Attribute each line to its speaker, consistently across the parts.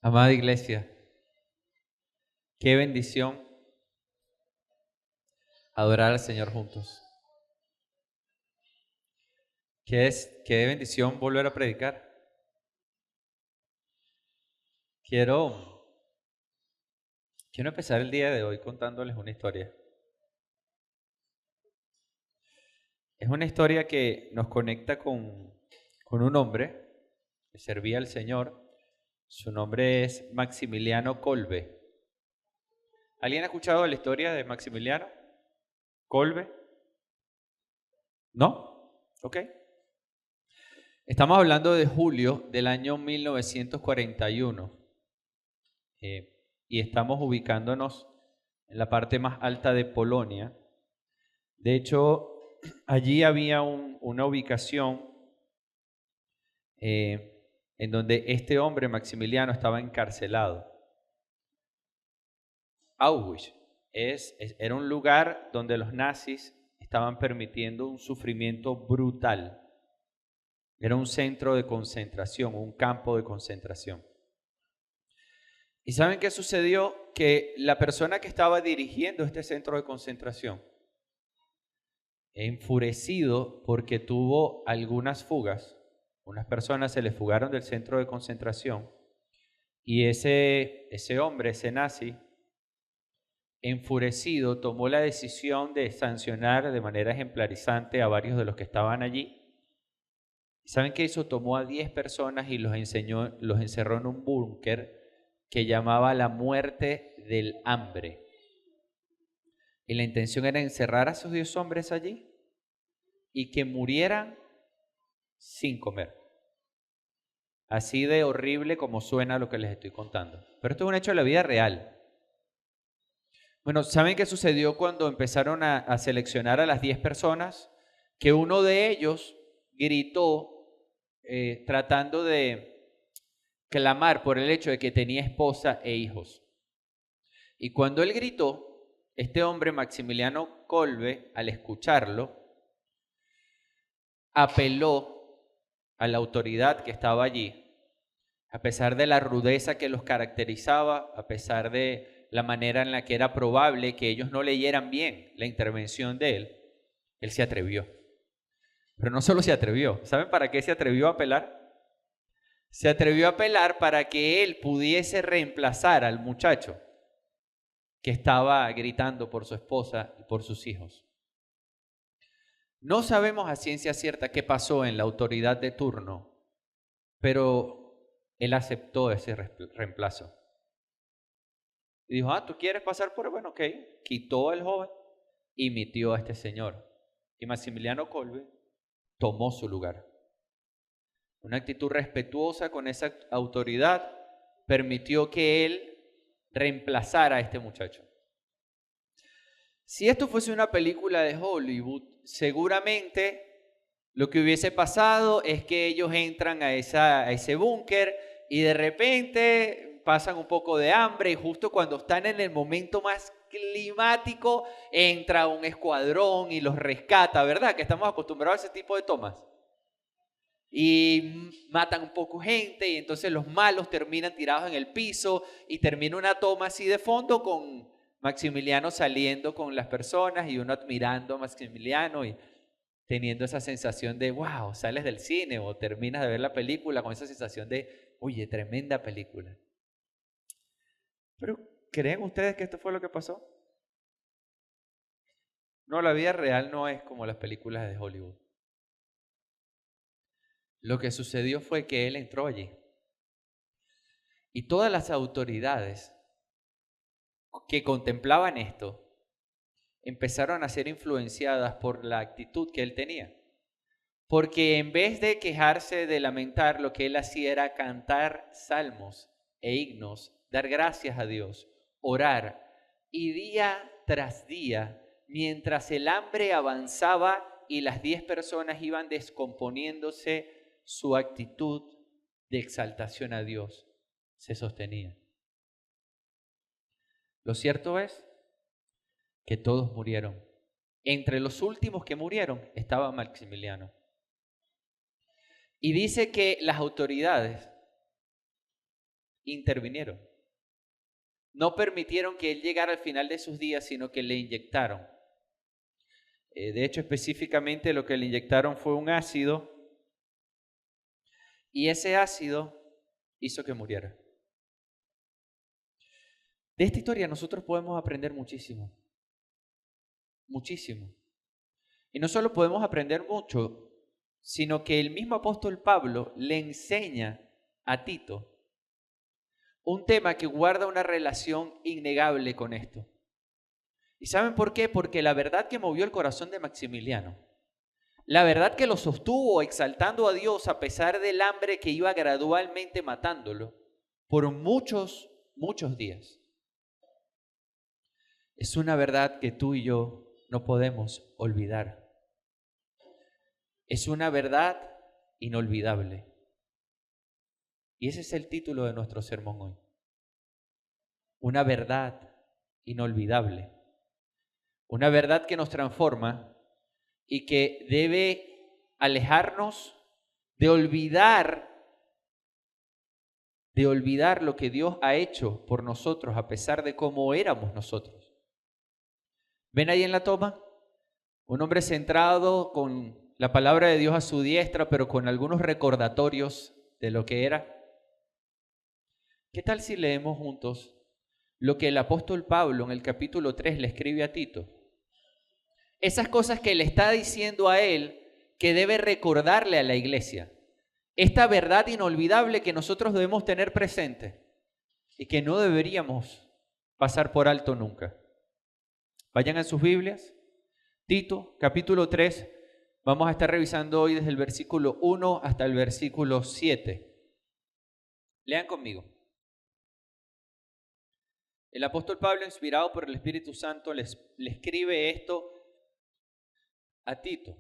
Speaker 1: Amada iglesia, qué bendición adorar al Señor juntos. Qué bendición volver a predicar. Quiero empezar el día de hoy contándoles una historia. Es una historia que nos conecta con un hombre que servía al Señor. Su nombre es Maximiliano Kolbe. ¿Alguien ha escuchado la historia de Maximiliano Kolbe? ¿No? Ok. Estamos hablando de julio del año 1941 y estamos ubicándonos en la parte más alta de Polonia. De hecho, allí había una ubicación en donde este hombre, Maximiliano, estaba encarcelado. Auschwitz era un lugar donde los nazis estaban permitiendo un sufrimiento brutal. Era un centro de concentración, un campo de concentración. ¿Y saben qué sucedió? Que la persona que estaba dirigiendo este centro de concentración, enfurecido porque tuvo algunas fugas, unas personas se le fugaron del centro de concentración, y ese hombre, ese nazi, enfurecido, tomó la decisión de sancionar de manera ejemplarizante a varios de los que estaban allí. ¿Saben qué hizo? Tomó a 10 personas y los encerró en un búnker que llamaba la muerte del hambre. Y la intención era encerrar a esos 10 hombres allí y que murieran sin comer. Así de horrible como suena lo que les estoy contando. Pero esto es un hecho de la vida real. Bueno, ¿saben qué sucedió cuando empezaron a seleccionar a las 10 personas? Que uno de ellos gritó tratando de clamar por el hecho de que tenía esposa e hijos. Y cuando él gritó, este hombre, Maximiliano Kolbe, al escucharlo, apeló a la autoridad que estaba allí, a pesar de la rudeza que los caracterizaba, a pesar de la manera en la que era probable que ellos no leyeran bien la intervención de él se atrevió. Pero no solo se atrevió, ¿saben para qué se atrevió a apelar? Se atrevió a apelar para que él pudiese reemplazar al muchacho que estaba gritando por su esposa y por sus hijos. No sabemos a ciencia cierta qué pasó en la autoridad de turno, pero él aceptó ese reemplazo. Y dijo, ¿tú quieres pasar por él? Bueno, ok. Quitó al joven y metió a este señor. Y Maximiliano Kolbe tomó su lugar. Una actitud respetuosa con esa autoridad permitió que él reemplazara a este muchacho. Si esto fuese una película de Hollywood, seguramente lo que hubiese pasado es que ellos entran a ese búnker y de repente pasan un poco de hambre y justo cuando están en el momento más climático entra un escuadrón y los rescata, ¿verdad? Que estamos acostumbrados a ese tipo de tomas. Y matan un poco gente y entonces los malos terminan tirados en el piso y termina una toma así de fondo con Maximiliano saliendo con las personas y uno admirando a Maximiliano y teniendo esa sensación de wow, sales del cine o terminas de ver la película con esa sensación de oye, tremenda película. Pero ¿creen ustedes que esto fue lo que pasó? No, la vida real no es como las películas de Hollywood. Lo que sucedió fue que él entró allí y todas las autoridades que contemplaban esto empezaron a ser influenciadas por la actitud que él tenía. Porque en vez de quejarse, de lamentar, lo que él hacía era cantar salmos e himnos, dar gracias a Dios, orar. Y día tras día, mientras el hambre avanzaba y las 10 personas iban descomponiéndose, su actitud de exaltación a Dios se sostenía. Lo cierto es que todos murieron. Entre los últimos que murieron estaba Maximiliano. Y dice que las autoridades intervinieron. No permitieron que él llegara al final de sus días, sino que le inyectaron. De hecho, específicamente lo que le inyectaron fue un ácido, y ese ácido hizo que muriera. De esta historia nosotros podemos aprender muchísimo, muchísimo. Y no solo podemos aprender mucho, sino que el mismo apóstol Pablo le enseña a Tito un tema que guarda una relación innegable con esto. ¿Y saben por qué? Porque la verdad que movió el corazón de Maximiliano, la verdad que lo sostuvo exaltando a Dios a pesar del hambre que iba gradualmente matándolo por muchos, muchos días, es una verdad que tú y yo no podemos olvidar. Es una verdad inolvidable. Y ese es el título de nuestro sermón hoy. Una verdad inolvidable. Una verdad que nos transforma y que debe alejarnos de olvidar lo que Dios ha hecho por nosotros a pesar de cómo éramos nosotros. ¿Ven ahí en la toma? Un hombre centrado con la palabra de Dios a su diestra, pero con algunos recordatorios de lo que era. ¿Qué tal si leemos juntos lo que el apóstol Pablo en el capítulo 3 le escribe a Tito? Esas cosas que le está diciendo a él que debe recordarle a la iglesia. Esta verdad inolvidable que nosotros debemos tener presente y que no deberíamos pasar por alto nunca. Vayan a sus Biblias. Tito, capítulo 3. Vamos a estar revisando hoy desde el versículo 1 hasta el versículo 7. Lean conmigo. El apóstol Pablo, inspirado por el Espíritu Santo, le escribe esto a Tito.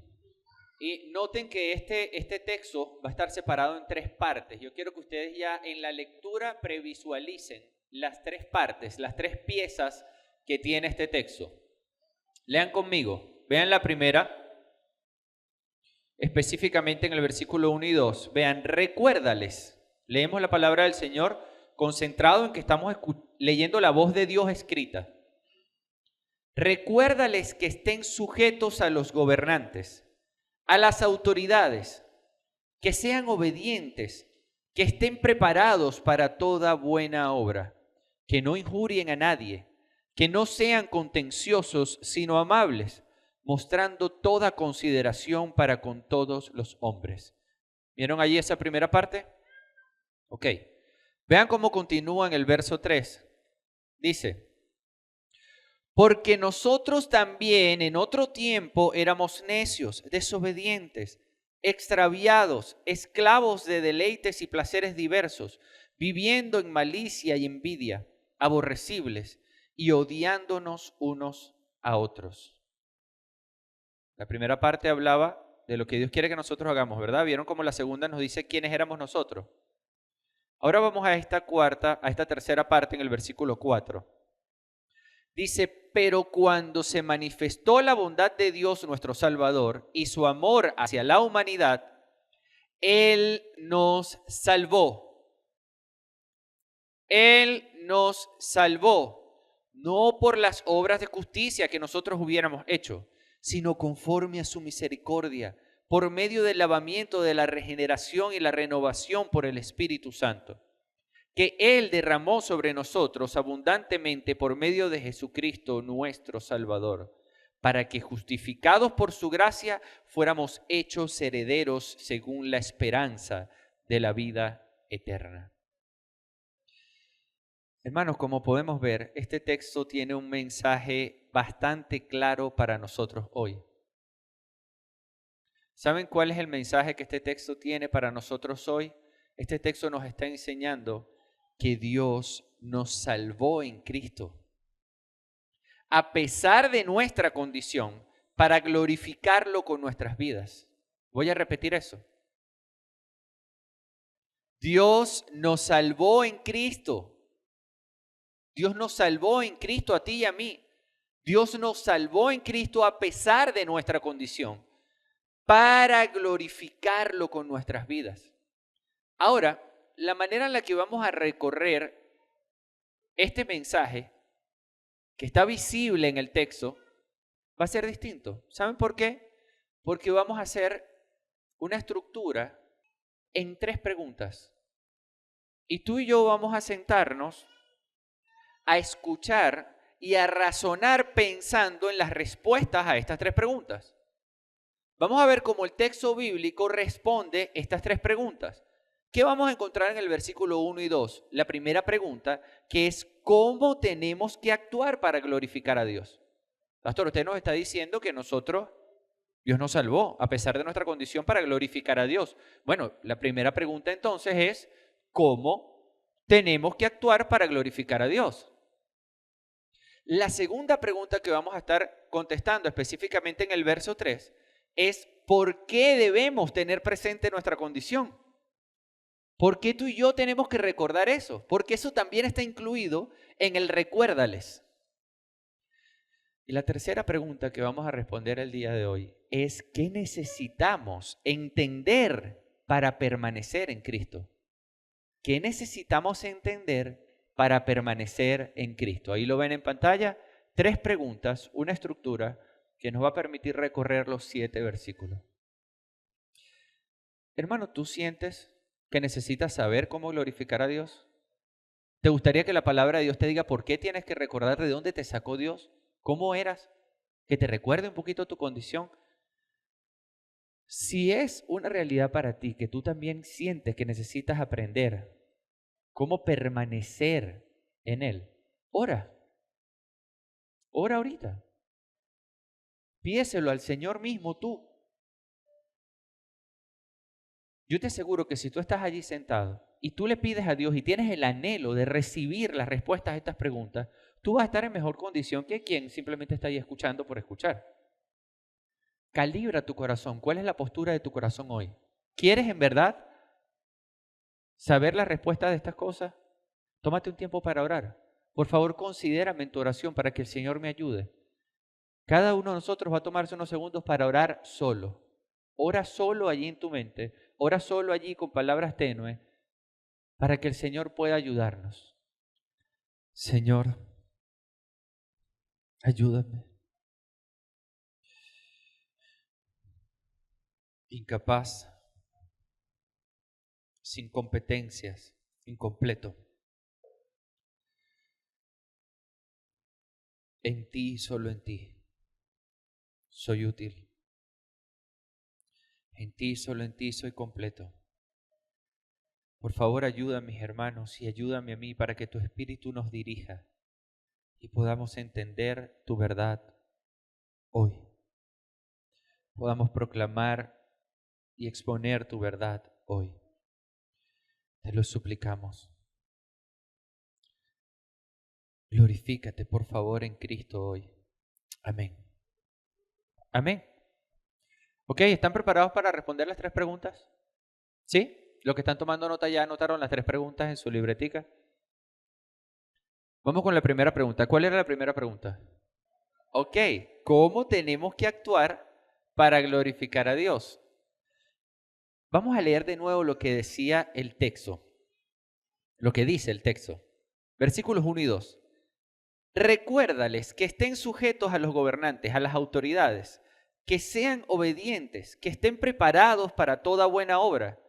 Speaker 1: Y noten que este texto va a estar separado en 3 partes. Yo quiero que ustedes ya en la lectura previsualicen las 3 partes, las 3 piezas que tiene este texto. Lean conmigo. Vean la primera, específicamente en el versículo 1 y 2. Vean, recuérdales. Leemos la palabra del Señor concentrado en que estamos leyendo la voz de Dios escrita. Recuérdales que estén sujetos a los gobernantes, a las autoridades, que sean obedientes, que estén preparados para toda buena obra, que no injurien a nadie, que no sean contenciosos, sino amables, mostrando toda consideración para con todos los hombres. ¿Vieron allí esa primera parte? Ok. Vean cómo continúa en el verso 3. Dice: porque nosotros también en otro tiempo éramos necios, desobedientes, extraviados, esclavos de deleites y placeres diversos, viviendo en malicia y envidia, aborrecibles y odiándonos unos a otros. La primera parte hablaba de lo que Dios quiere que nosotros hagamos, ¿verdad? ¿Vieron cómo la segunda nos dice quiénes éramos nosotros? Ahora vamos a esta tercera parte en el versículo 4. Dice, pero cuando se manifestó la bondad de Dios nuestro Salvador y su amor hacia la humanidad, Él nos salvó. Él nos salvó, no por las obras de justicia que nosotros hubiéramos hecho, sino conforme a su misericordia, por medio del lavamiento de la regeneración y la renovación por el Espíritu Santo, que Él derramó sobre nosotros abundantemente por medio de Jesucristo nuestro Salvador, para que justificados por su gracia fuéramos hechos herederos según la esperanza de la vida eterna. Hermanos, como podemos ver, este texto tiene un mensaje bastante claro para nosotros hoy. ¿Saben cuál es el mensaje que este texto tiene para nosotros hoy? Este texto nos está enseñando que Dios nos salvó en Cristo, a pesar de nuestra condición, para glorificarlo con nuestras vidas. Voy a repetir eso. Dios nos salvó en Cristo. Dios nos salvó en Cristo a ti y a mí. Dios nos salvó en Cristo a pesar de nuestra condición, para glorificarlo con nuestras vidas. Ahora, la manera en la que vamos a recorrer este mensaje, que está visible en el texto, va a ser distinto. ¿Saben por qué? Porque vamos a hacer una estructura en 3 preguntas. Y tú y yo vamos a sentarnos a escuchar y a razonar pensando en las respuestas a estas 3 preguntas. Vamos a ver cómo el texto bíblico responde estas 3 preguntas. ¿Qué vamos a encontrar en el versículo 1 y 2? La primera pregunta, que es ¿cómo tenemos que actuar para glorificar a Dios? Pastor, usted nos está diciendo que Dios nos salvó a pesar de nuestra condición para glorificar a Dios. Bueno, la primera pregunta entonces es ¿cómo tenemos que actuar para glorificar a Dios? La segunda pregunta que vamos a estar contestando específicamente en el verso 3 es ¿por qué debemos tener presente nuestra condición? ¿Por qué tú y yo tenemos que recordar eso? Porque eso también está incluido en el recuérdales. Y la tercera pregunta que vamos a responder el día de hoy es ¿qué necesitamos entender para permanecer en Cristo? ¿Qué necesitamos entender para permanecer en Cristo? Ahí lo ven en pantalla, 3 preguntas, una estructura que nos va a permitir recorrer los 7 versículos. Hermano, ¿tú sientes que necesitas saber cómo glorificar a Dios? ¿Te gustaría que la palabra de Dios te diga por qué tienes que recordar de dónde te sacó Dios? ¿Cómo eras? Que te recuerde un poquito tu condición. Si es una realidad para ti que tú también sientes que necesitas aprender cómo permanecer en Él, ora. Ora ahorita. Pídeselo al Señor mismo tú. Yo te aseguro que si tú estás allí sentado y tú le pides a Dios y tienes el anhelo de recibir las respuestas a estas preguntas, tú vas a estar en mejor condición que quien simplemente está ahí escuchando por escuchar. Calibra tu corazón. ¿Cuál es la postura de tu corazón hoy? ¿Quieres en verdad saber la respuesta de estas cosas? Tómate un tiempo para orar. Por favor, considérame en tu oración para que el Señor me ayude. Cada uno de nosotros va a tomarse unos segundos para orar solo. Ora solo allí en tu mente. Ora solo allí con palabras tenues para que el Señor pueda ayudarnos. Señor, ayúdame. Incapaz, sin competencias, incompleto. En ti, solo en ti, soy útil. En ti, solo en ti, soy completo. Por favor, ayuda a mis hermanos y ayúdame a mí para que tu Espíritu nos dirija y podamos entender tu verdad hoy. Podamos proclamar y exponer tu verdad hoy. Te lo suplicamos. Glorifícate, por favor, en Cristo hoy. Amén. Amén. Ok, ¿están preparados para responder las 3 preguntas? ¿Sí? Los que están tomando nota ya anotaron las 3 preguntas en su libretica. Vamos con la primera pregunta. ¿Cuál era la primera pregunta? Ok, ¿cómo tenemos que actuar para glorificar a Dios? Vamos a leer de nuevo lo que decía el texto, lo que dice el texto. Versículos 1 y 2. Recuérdales que estén sujetos a los gobernantes, a las autoridades, que sean obedientes, que estén preparados para toda buena obra,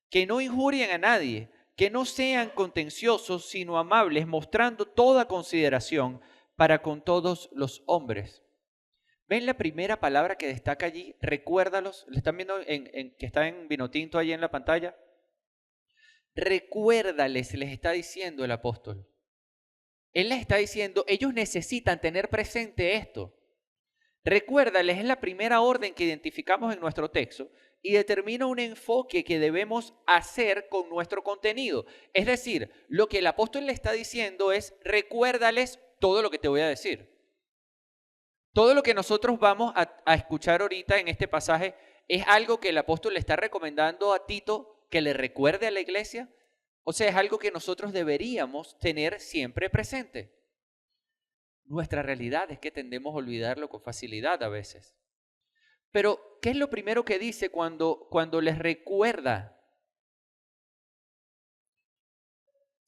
Speaker 1: que no injurien a nadie, que no sean contenciosos, sino amables, mostrando toda consideración para con todos los hombres. ¿Ven la primera palabra que destaca allí? Recuérdalos. ¿Le están viendo que está en vino tinto allí en la pantalla? Recuérdales, les está diciendo el apóstol. Él les está diciendo, ellos necesitan tener presente esto. Recuérdales, es la primera orden que identificamos en nuestro texto y determina un enfoque que debemos hacer con nuestro contenido. Es decir, lo que el apóstol le está diciendo es, recuérdales todo lo que te voy a decir. Todo lo que nosotros vamos a escuchar ahorita en este pasaje es algo que el apóstol le está recomendando a Tito que le recuerde a la iglesia. O sea, es algo que nosotros deberíamos tener siempre presente. Nuestra realidad es que tendemos a olvidarlo con facilidad a veces. Pero, ¿qué es lo primero que dice cuando les recuerda?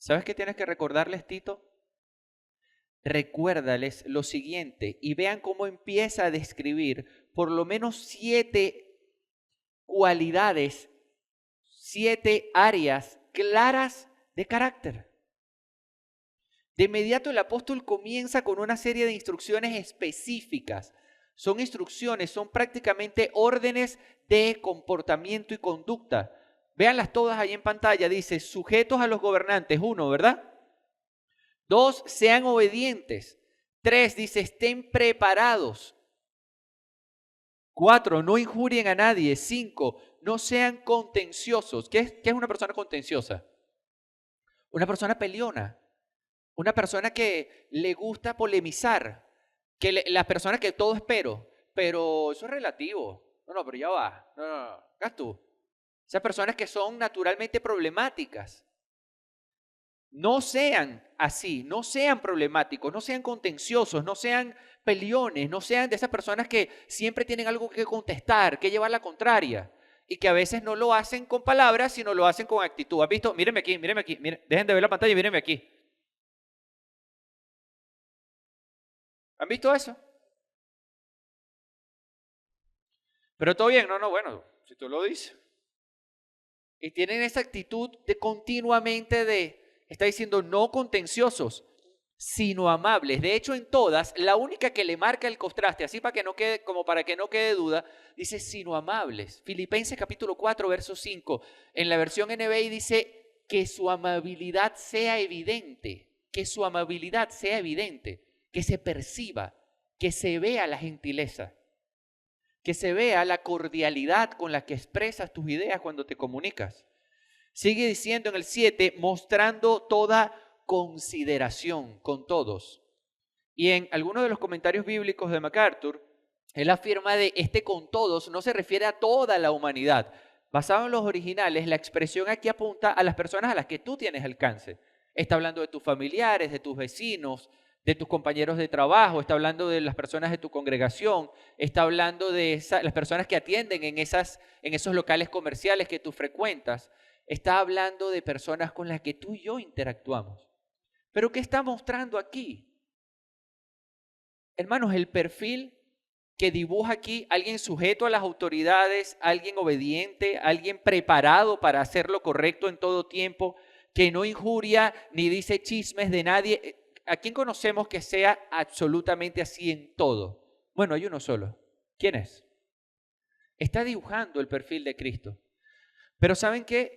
Speaker 1: ¿Sabes qué tienes que recordarles, Tito? Recuérdales lo siguiente y vean cómo empieza a describir por lo menos 7 cualidades, 7 áreas claras de carácter. De inmediato el apóstol comienza con una serie de instrucciones específicas. Son instrucciones, son prácticamente órdenes de comportamiento y conducta. Véanlas todas ahí en pantalla. Dice, sujetos a los gobernantes, 1, ¿verdad? 2, sean obedientes. 3, dice, estén preparados. 4, no injurien a nadie. 5, no sean contenciosos. ¿Qué es una persona contenciosa? Una persona peleona. Una persona que le gusta polemizar. Las personas que todo es pero eso es relativo. No, pero ya va. No, hagas tú. Esas personas que son naturalmente problemáticas. No sean así, no sean problemáticos, no sean contenciosos, no sean peleones, no sean de esas personas que siempre tienen algo que contestar, que llevar la contraria y que a veces no lo hacen con palabras, sino lo hacen con actitud. ¿Has visto? Mírenme aquí, miren, dejen de ver la pantalla y mírenme aquí. ¿Han visto eso? Pero todo bien, no, bueno, si tú lo dices. Y tienen esa actitud de continuamente está diciendo no contenciosos, sino amables. De hecho, en todas, la única que le marca el contraste, así para que no quede, como para que no quede duda, dice sino amables. Filipenses capítulo 4, verso 5. En la versión NBI dice que su amabilidad sea evidente, que su amabilidad sea evidente, que se perciba, que se vea la gentileza, que se vea la cordialidad con la que expresas tus ideas cuando te comunicas. Sigue diciendo en el 7, mostrando toda consideración con todos. Y en algunos de los comentarios bíblicos de MacArthur, él afirma de este con todos no se refiere a toda la humanidad. Basado en los originales, la expresión aquí apunta a las personas a las que tú tienes alcance. Está hablando de tus familiares, de tus vecinos, de tus compañeros de trabajo, está hablando de las personas de tu congregación, está hablando de las personas que atienden en esos locales comerciales que tú frecuentas, está hablando de personas con las que tú y yo interactuamos. Pero ¿qué está mostrando aquí? Hermanos, el perfil que dibuja aquí, alguien sujeto a las autoridades, alguien obediente, alguien preparado para hacer lo correcto en todo tiempo, que no injuria ni dice chismes de nadie. ¿A quién conocemos que sea absolutamente así en todo? Bueno, hay uno solo. ¿Quién es? Está dibujando el perfil de Cristo. Pero ¿saben qué?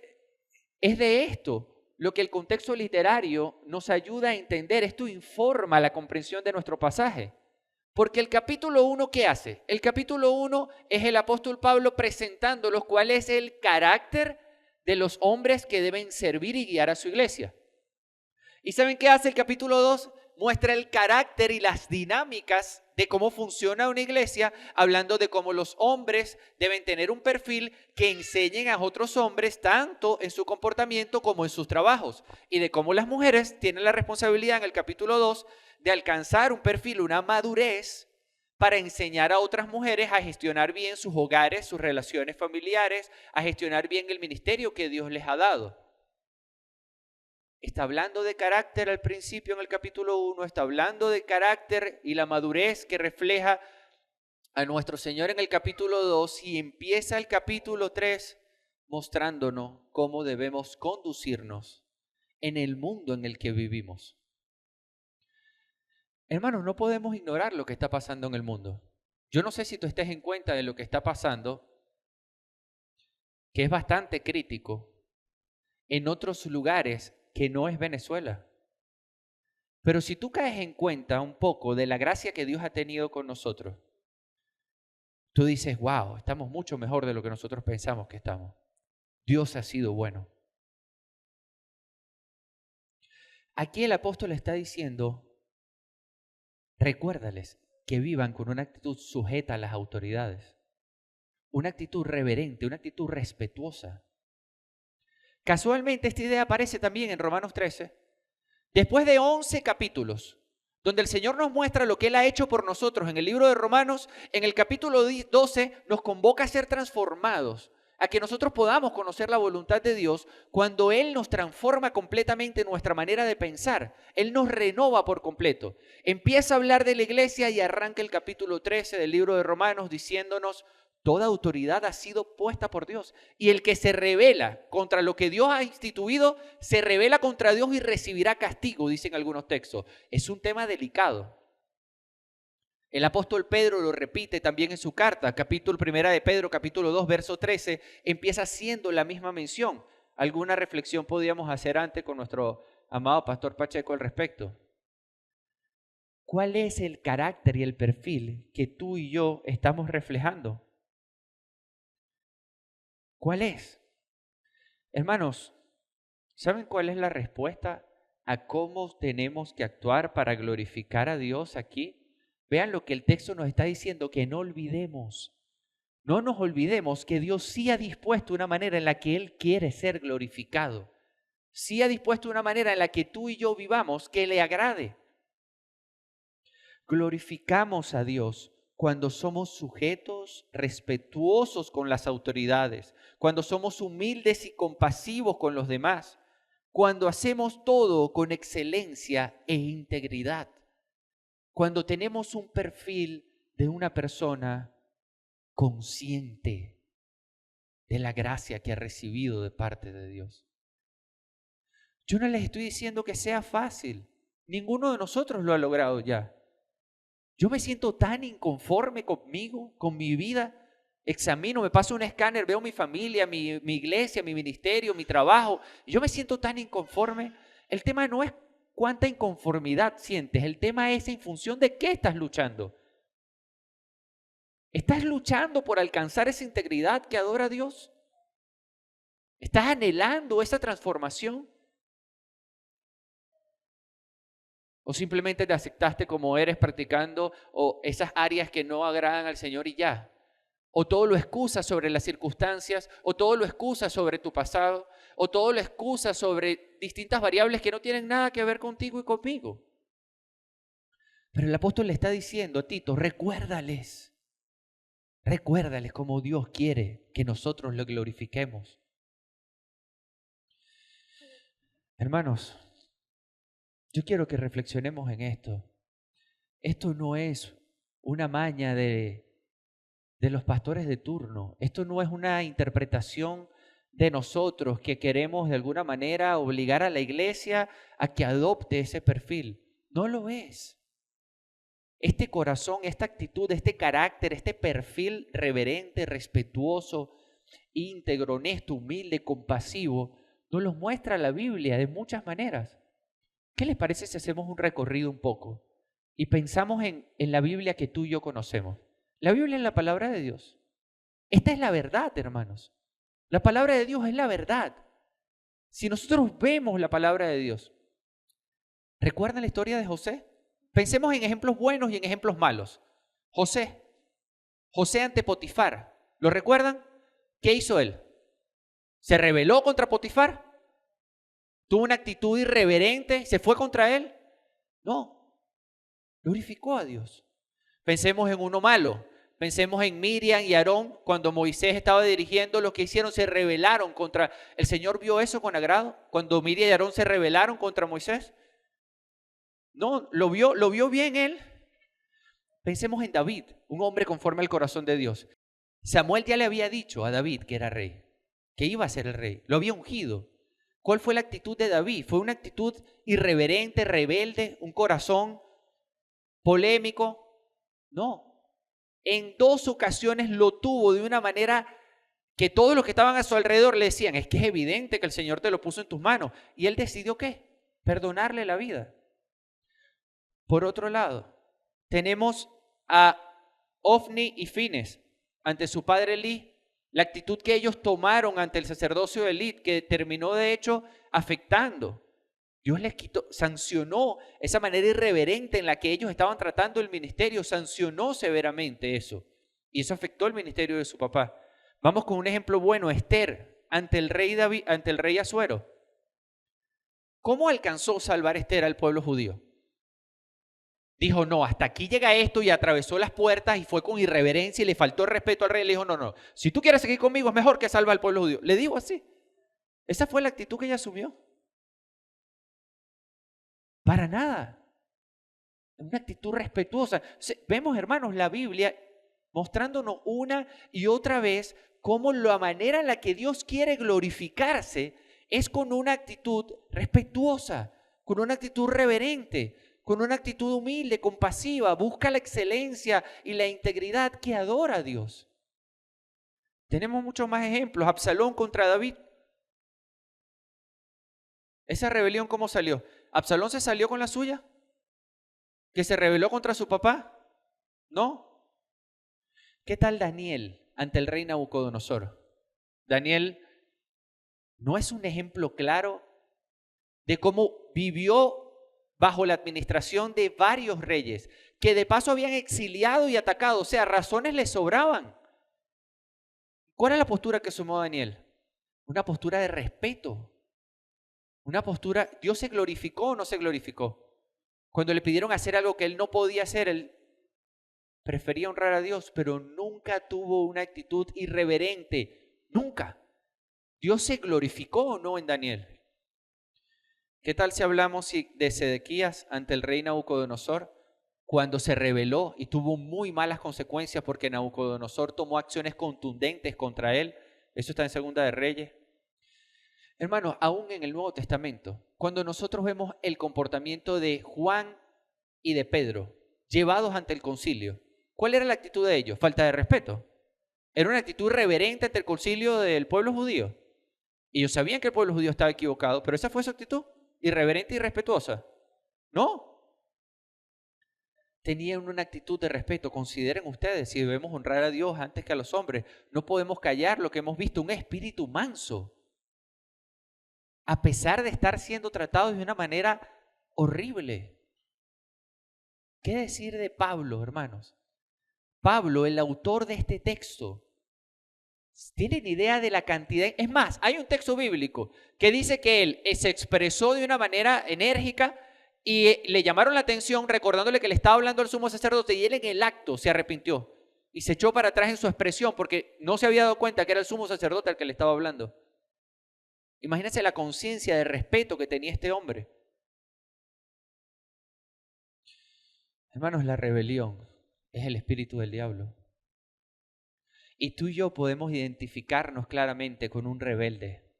Speaker 1: Es de esto lo que el contexto literario nos ayuda a entender. Esto informa la comprensión de nuestro pasaje. Porque el capítulo 1, ¿qué hace? El capítulo 1 es el apóstol Pablo presentando cuál es el carácter de los hombres que deben servir y guiar a su iglesia. ¿Y saben qué hace el capítulo 2? Muestra el carácter y las dinámicas de cómo funciona una iglesia, hablando de cómo los hombres deben tener un perfil que enseñen a otros hombres tanto en su comportamiento como en sus trabajos, y de cómo las mujeres tienen la responsabilidad en el capítulo 2 de alcanzar un perfil, una madurez para enseñar a otras mujeres a gestionar bien sus hogares, sus relaciones familiares, a gestionar bien el ministerio que Dios les ha dado. Está hablando de carácter al principio en el capítulo 1, está hablando de carácter y la madurez que refleja a nuestro Señor en el capítulo 2 y empieza el capítulo 3 mostrándonos cómo debemos conducirnos en el mundo en el que vivimos. Hermanos, no podemos ignorar lo que está pasando en el mundo. Yo no sé si tú estés en cuenta de lo que está pasando, que es bastante crítico en otros lugares que no es Venezuela. Pero si tú caes en cuenta un poco de la gracia que Dios ha tenido con nosotros, tú dices, wow, estamos mucho mejor de lo que nosotros pensamos que estamos. Dios ha sido bueno. Aquí el apóstol está diciendo, recuérdales que vivan con una actitud sujeta a las autoridades, una actitud reverente, una actitud respetuosa. Casualmente esta idea aparece también en Romanos 13, después de 11 capítulos, donde el Señor nos muestra lo que Él ha hecho por nosotros en el libro de Romanos. En el capítulo 12 nos convoca a ser transformados. a que nosotros podamos conocer la voluntad de Dios cuando Él nos transforma completamente nuestra manera de pensar. Él nos renova por completo. Empieza a hablar de la iglesia y arranca el capítulo 13 del libro de Romanos diciéndonos: toda autoridad ha sido puesta por Dios. Y el que se rebela contra lo que Dios ha instituido, se rebela contra Dios y recibirá castigo, dicen algunos textos. Es un tema delicado. El apóstol Pedro lo repite también en su carta, capítulo 1 de Pedro, capítulo 2, verso 13, empieza haciendo la misma mención. ¿Alguna reflexión podríamos hacer antes con nuestro amado pastor Pacheco al respecto? ¿Cuál es el carácter y el perfil que tú y yo estamos reflejando? ¿Cuál es? Hermanos, ¿saben cuál es la respuesta a cómo tenemos que actuar para glorificar a Dios aquí? Vean lo que el texto nos está diciendo, que no olvidemos. No nos olvidemos que Dios sí ha dispuesto una manera en la que Él quiere ser glorificado. Sí ha dispuesto una manera en la que tú y yo vivamos que le agrade. Glorificamos a Dios cuando somos sujetos, respetuosos con las autoridades, cuando somos humildes y compasivos con los demás, cuando hacemos todo con excelencia e integridad, cuando tenemos un perfil de una persona consciente de la gracia que ha recibido de parte de Dios. Yo no les estoy diciendo que sea fácil. Ninguno de nosotros lo ha logrado ya. Yo me siento tan inconforme conmigo, con mi vida. Examino, me paso un escáner, veo mi familia, mi iglesia, mi ministerio, mi trabajo. Y yo me siento tan inconforme. El tema no es cuánta inconformidad sientes. El tema es en función de qué estás luchando. ¿Estás luchando por alcanzar esa integridad que adora a Dios? ¿Estás anhelando esa transformación? ¿O simplemente te aceptaste como eres practicando o esas áreas que no agradan al Señor y ya? ¿O todo lo excusas sobre las circunstancias? ¿O todo lo excusas sobre tu pasado? ¿O todo lo excusas sobre distintas variables que no tienen nada que ver contigo y conmigo? Pero el apóstol le está diciendo a Tito, recuérdales cómo Dios quiere que nosotros lo glorifiquemos. Hermanos, yo quiero que reflexionemos en esto. Esto no es una maña de los pastores de turno. Esto no es una interpretación de nosotros que queremos de alguna manera obligar a la iglesia a que adopte ese perfil. No lo es. Este corazón, esta actitud, este carácter, este perfil reverente, respetuoso, íntegro, honesto, humilde, compasivo, nos los muestra la Biblia de muchas maneras. ¿Qué les parece si hacemos un recorrido un poco y pensamos en la Biblia que tú y yo conocemos? La Biblia es la palabra de Dios. Esta es la verdad, hermanos. La palabra de Dios es la verdad. Si nosotros vemos la palabra de Dios, ¿recuerdan la historia de José? Pensemos en ejemplos buenos y en ejemplos malos. José ante Potifar, ¿lo recuerdan? ¿Qué hizo él? ¿Se rebeló contra Potifar? ¿Tuvo una actitud irreverente? ¿Se fue contra él? No, glorificó a Dios. Pensemos en uno malo. Pensemos en Miriam y Aarón, cuando Moisés estaba dirigiendo, lo que hicieron, se rebelaron contra... ¿El Señor vio eso con agrado? Cuando Miriam y Aarón se rebelaron contra Moisés. No, lo vio bien él. Pensemos en David, un hombre conforme al corazón de Dios. Samuel ya le había dicho a David que era rey, que iba a ser el rey. Lo había ungido. ¿Cuál fue la actitud de David? ¿Fue una actitud irreverente, rebelde, un corazón polémico? No. En 2 ocasiones lo tuvo de una manera que todos los que estaban a su alrededor le decían, es que es evidente que el Señor te lo puso en tus manos. Y él decidió ¿qué? Perdonarle la vida. Por otro lado, tenemos a Ofni y Fines ante su padre Elí, la actitud que ellos tomaron ante el sacerdocio de Elí, que terminó de hecho afectando. Dios les quitó, sancionó esa manera irreverente en la que ellos estaban tratando el ministerio, sancionó severamente eso. Y eso afectó el ministerio de su papá. Vamos con un ejemplo bueno, Esther, ante el rey David, ante el rey Asuero. ¿Cómo alcanzó a salvar Esther al pueblo judío? Dijo, no, hasta aquí llega esto y atravesó las puertas y fue con irreverencia y le faltó el respeto al rey. Le dijo, no, no, si tú quieres seguir conmigo es mejor que salva al pueblo judío. Le dijo así. Esa fue la actitud que ella asumió. Para nada. Una actitud respetuosa. Vemos, hermanos, la Biblia mostrándonos una y otra vez cómo la manera en la que Dios quiere glorificarse es con una actitud respetuosa, con una actitud reverente, con una actitud humilde, compasiva, busca la excelencia y la integridad que adora a Dios. Tenemos muchos más ejemplos. Absalón contra David. ¿Esa rebelión cómo salió? ¿Absalón se salió con la suya? ¿Que se rebeló contra su papá? No. ¿Qué tal Daniel ante el rey Nabucodonosor? Daniel no es un ejemplo claro de cómo vivió bajo la administración de varios reyes, que de paso habían exiliado y atacado, o sea, razones le sobraban. ¿Cuál es la postura que asumió Daniel? Una postura de respeto. Una postura, ¿Dios se glorificó o no se glorificó? Cuando le pidieron hacer algo que él no podía hacer, él prefería honrar a Dios, pero nunca tuvo una actitud irreverente. Nunca. ¿Dios se glorificó o no en Daniel? ¿Qué tal si hablamos de Sedequías ante el rey Nabucodonosor? Cuando se rebeló y tuvo muy malas consecuencias porque Nabucodonosor tomó acciones contundentes contra él. Eso está en Segunda de Reyes. Hermanos, aún en el Nuevo Testamento, cuando nosotros vemos el comportamiento de Juan y de Pedro llevados ante el concilio, ¿cuál era la actitud de ellos? Falta de respeto. Era una actitud reverente ante el concilio del pueblo judío. Ellos sabían que el pueblo judío estaba equivocado, pero esa fue su actitud, irreverente y respetuosa. No. Tenían una actitud de respeto. Consideren ustedes, si debemos honrar a Dios antes que a los hombres, no podemos callar lo que hemos visto, un espíritu manso. A pesar de estar siendo tratados de una manera horrible. ¿Qué decir de Pablo, hermanos? Pablo, el autor de este texto, ¿tienen idea de la cantidad? Es más, hay un texto bíblico que dice que él se expresó de una manera enérgica y le llamaron la atención recordándole que le estaba hablando al sumo sacerdote y él en el acto se arrepintió y se echó para atrás en su expresión porque no se había dado cuenta que era el sumo sacerdote al que le estaba hablando. Imagínense la conciencia de respeto que tenía este hombre. Hermanos, la rebelión es el espíritu del diablo. Y tú y yo podemos identificarnos claramente con un rebelde.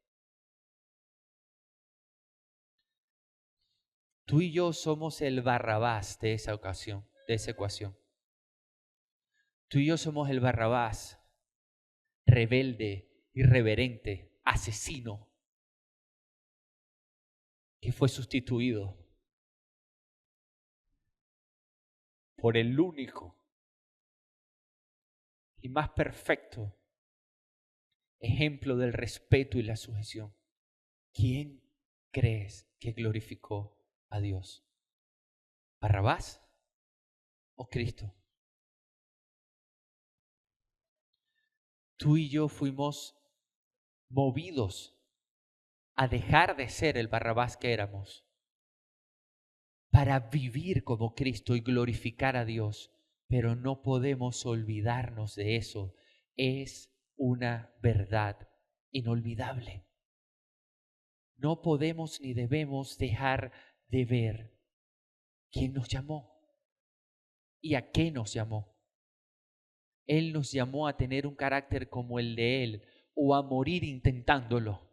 Speaker 1: Tú y yo somos el Barrabás de esa ocasión, de esa ecuación. Tú y yo somos el Barrabás, rebelde, irreverente, asesino, que fue sustituido por el único y más perfecto ejemplo del respeto y la sujeción. ¿Quién crees que glorificó a Dios? ¿Barrabás o Cristo? Tú y yo fuimos movidos a dejar de ser el Barrabás que éramos para vivir como Cristo y glorificar a Dios, pero no podemos olvidarnos de eso. Es una verdad inolvidable. No podemos ni debemos dejar de ver quién nos llamó y a qué nos llamó. Él nos llamó a tener un carácter como el de Él o a morir intentándolo.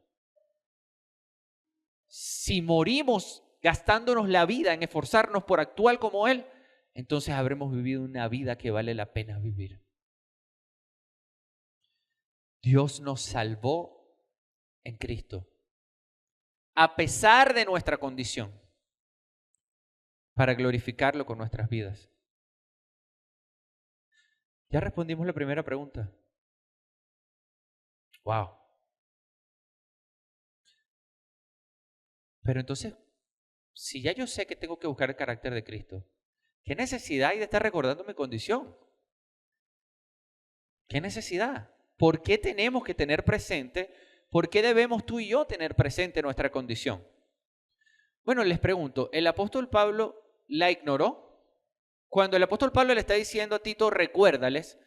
Speaker 1: Si morimos gastándonos la vida en esforzarnos por actuar como Él, entonces habremos vivido una vida que vale la pena vivir. Dios nos salvó en Cristo, a pesar de nuestra condición, para glorificarlo con nuestras vidas. Ya respondimos la primera pregunta. Wow. Pero entonces, si ya yo sé que tengo que buscar el carácter de Cristo, ¿qué necesidad hay de estar recordando mi condición? ¿Qué necesidad? ¿Por qué tenemos que tener presente? ¿Por qué debemos tú y yo tener presente nuestra condición? Bueno, les pregunto, ¿el apóstol Pablo la ignoró? Cuando el apóstol Pablo le está diciendo a Tito, recuérdales,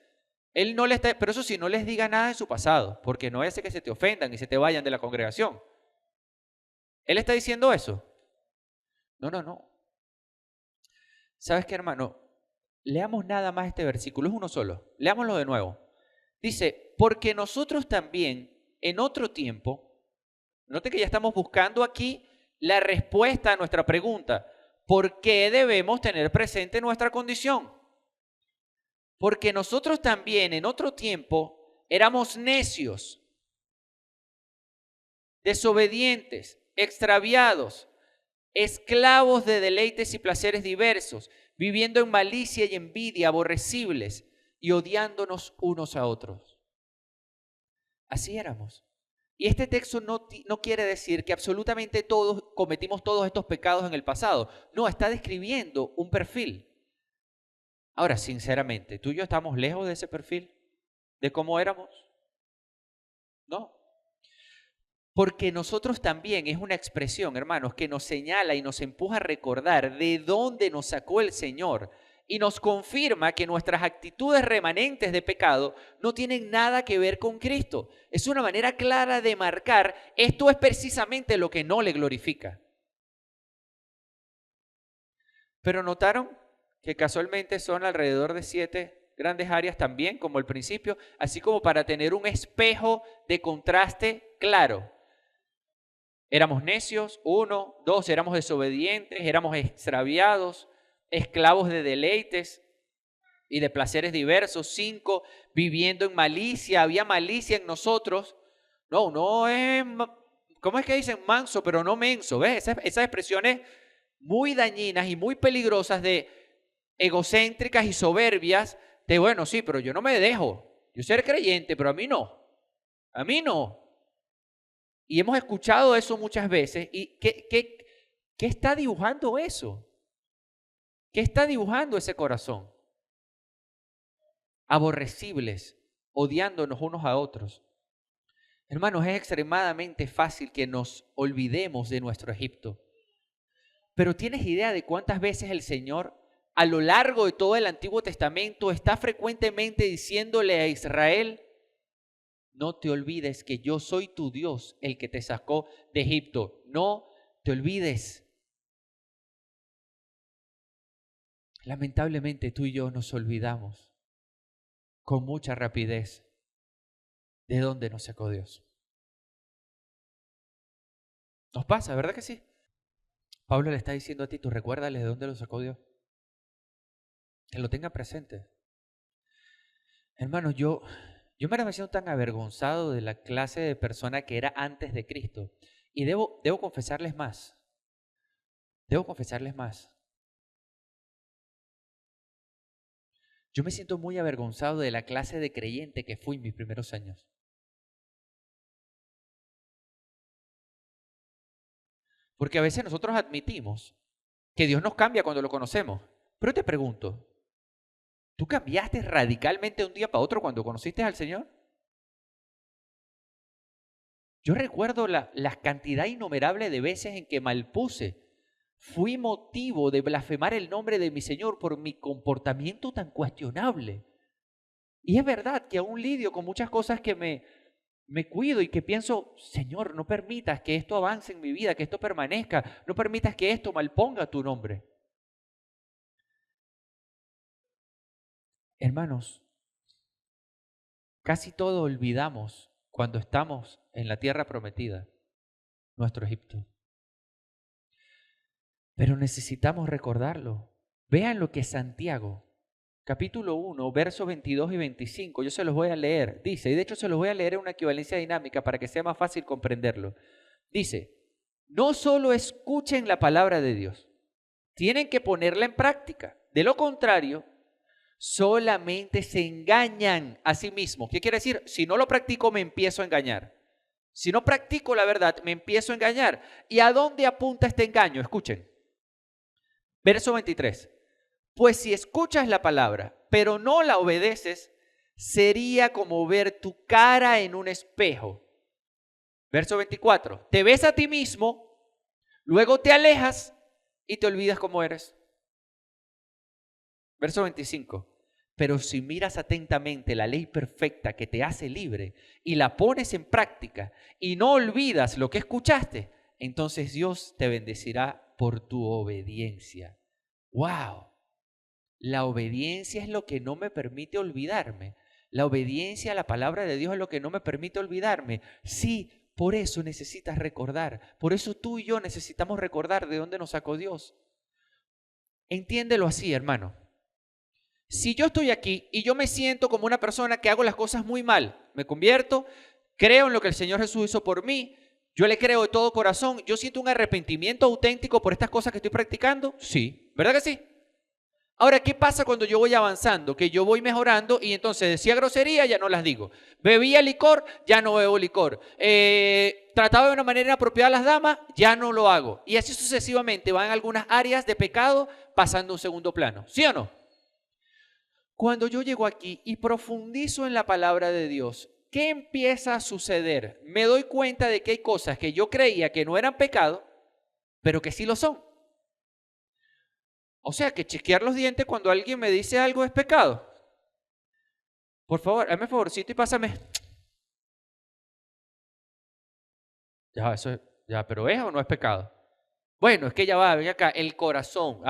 Speaker 1: él no le está, pero eso sí, no les diga nada de su pasado, porque no hace que se te ofendan y se te vayan de la congregación. Él está diciendo eso. No, no, no. ¿Sabes qué, hermano? Leamos nada más este versículo, es uno solo. Leámoslo de nuevo. Dice, porque nosotros también en otro tiempo, note que ya estamos buscando aquí la respuesta a nuestra pregunta, ¿por qué debemos tener presente nuestra condición? Porque nosotros también en otro tiempo éramos necios, desobedientes, extraviados, esclavos de deleites y placeres diversos, viviendo en malicia y envidia, aborrecibles y odiándonos unos a otros. Así éramos. Y este texto no quiere decir que absolutamente todos cometimos todos estos pecados en el pasado. No, está describiendo un perfil. Ahora, sinceramente, ¿tú y yo estamos lejos de ese perfil? ¿De cómo éramos? No. Porque nosotros también es una expresión, hermanos, que nos señala y nos empuja a recordar de dónde nos sacó el Señor y nos confirma que nuestras actitudes remanentes de pecado no tienen nada que ver con Cristo. Es una manera clara de marcar, esto es precisamente lo que no le glorifica. Pero notaron que casualmente son alrededor de 7 grandes áreas también, como el principio, así como para tener un espejo de contraste claro. Éramos necios, 1, 2, éramos desobedientes, éramos extraviados, esclavos de deleites y de placeres diversos, 5, viviendo en malicia, había malicia en nosotros. No, no es, ¿cómo es que dicen? Manso, pero no menso, ¿ves? Esas expresiones muy dañinas y muy peligrosas de egocéntricas y soberbias, de bueno, sí, pero yo no me dejo, yo soy creyente, pero a mí no. Y hemos escuchado eso muchas veces. ¿Y qué está dibujando eso? ¿Qué está dibujando ese corazón? Aborrecibles, odiándonos unos a otros. Hermanos, es extremadamente fácil que nos olvidemos de nuestro Egipto. Pero ¿tienes idea de cuántas veces el Señor, a lo largo de todo el Antiguo Testamento, está frecuentemente diciéndole a Israel: no te olvides que yo soy tu Dios, el que te sacó de Egipto. No te olvides. Lamentablemente tú y yo nos olvidamos con mucha rapidez de dónde nos sacó Dios. Nos pasa, ¿verdad que sí? Pablo le está diciendo a Tito, recuérdale de dónde lo sacó Dios. Que lo tenga presente. Hermanos, yo me siento tan avergonzado de la clase de persona que era antes de Cristo. Y debo confesarles más. Debo confesarles más. Yo me siento muy avergonzado de la clase de creyente que fui en mis primeros años. Porque a veces nosotros admitimos que Dios nos cambia cuando lo conocemos. Pero te pregunto, ¿tú cambiaste radicalmente de un día para otro cuando conociste al Señor? Yo recuerdo la cantidad innumerable de veces en que malpuse. Fui motivo de blasfemar el nombre de mi Señor por mi comportamiento tan cuestionable. Y es verdad que aún lidio con muchas cosas que me cuido y que pienso: Señor, no permitas que esto avance en mi vida, que esto permanezca, no permitas que esto malponga tu nombre. Hermanos, casi todo olvidamos cuando estamos en la tierra prometida, nuestro Egipto. Pero necesitamos recordarlo. Vean lo que Santiago, capítulo 1, versos 22 y 25, yo se los voy a leer. Dice, y de hecho se los voy a leer en una equivalencia dinámica para que sea más fácil comprenderlo. Dice, no solo escuchen la palabra de Dios, tienen que ponerla en práctica. De lo contrario, solamente se engañan a sí mismos. ¿Qué quiere decir? Si no lo practico, me empiezo a engañar. Si no practico la verdad, me empiezo a engañar. ¿Y a dónde apunta este engaño? Escuchen. Verso 23. Pues si escuchas la palabra, pero no la obedeces, sería como ver tu cara en un espejo. Verso 24. Te ves a ti mismo, luego te alejas y te olvidas cómo eres. Verso 25. Pero si miras atentamente la ley perfecta que te hace libre y la pones en práctica y no olvidas lo que escuchaste, entonces Dios te bendecirá por tu obediencia. ¡Wow! La obediencia es lo que no me permite olvidarme. La obediencia a la palabra de Dios es lo que no me permite olvidarme. Sí, por eso necesitas recordar. Por eso tú y yo necesitamos recordar de dónde nos sacó Dios. Entiéndelo así, hermano. Si yo estoy aquí y yo me siento como una persona que hago las cosas muy mal, me convierto, creo en lo que el Señor Jesús hizo por mí, yo le creo de todo corazón, yo siento un arrepentimiento auténtico por estas cosas que estoy practicando, sí, ¿verdad que sí? Ahora, ¿qué pasa cuando yo voy avanzando? Que yo voy mejorando y entonces decía grosería, ya no las digo. Bebía licor, ya no bebo licor. Trataba de una manera inapropiada a las damas, ya no lo hago. Y así sucesivamente van algunas áreas de pecado pasando a un segundo plano. ¿Sí o no? Cuando yo llego aquí y profundizo en la palabra de Dios, ¿qué empieza a suceder? Me doy cuenta de que hay cosas que yo creía que no eran pecado, pero que sí lo son. O sea, que chequear los dientes cuando alguien me dice algo es pecado. Por favor, hazme favorcito y pásame. Ya, eso es, ya, pero ¿es o no es pecado? Bueno, es que ya va, ven acá, el corazón.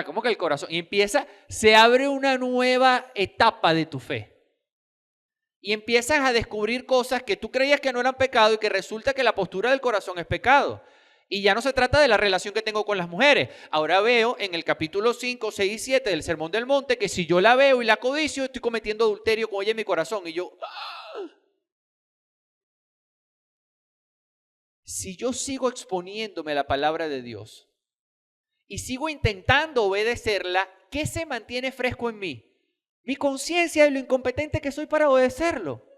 Speaker 1: ¿Cómo que el corazón? Y empieza, se abre una nueva etapa de tu fe. Y empiezas a descubrir cosas que tú creías que no eran pecado y que resulta que la postura del corazón es pecado. Y ya no se trata de la relación que tengo con las mujeres. Ahora veo en el capítulo 5, 6 y 7 del Sermón del Monte que si yo la veo y la codicio, estoy cometiendo adulterio con ella en mi corazón. Y yo, si yo sigo exponiéndome a la palabra de Dios y sigo intentando obedecerla, ¿qué se mantiene fresco en mí? Mi conciencia de lo incompetente que soy para obedecerlo.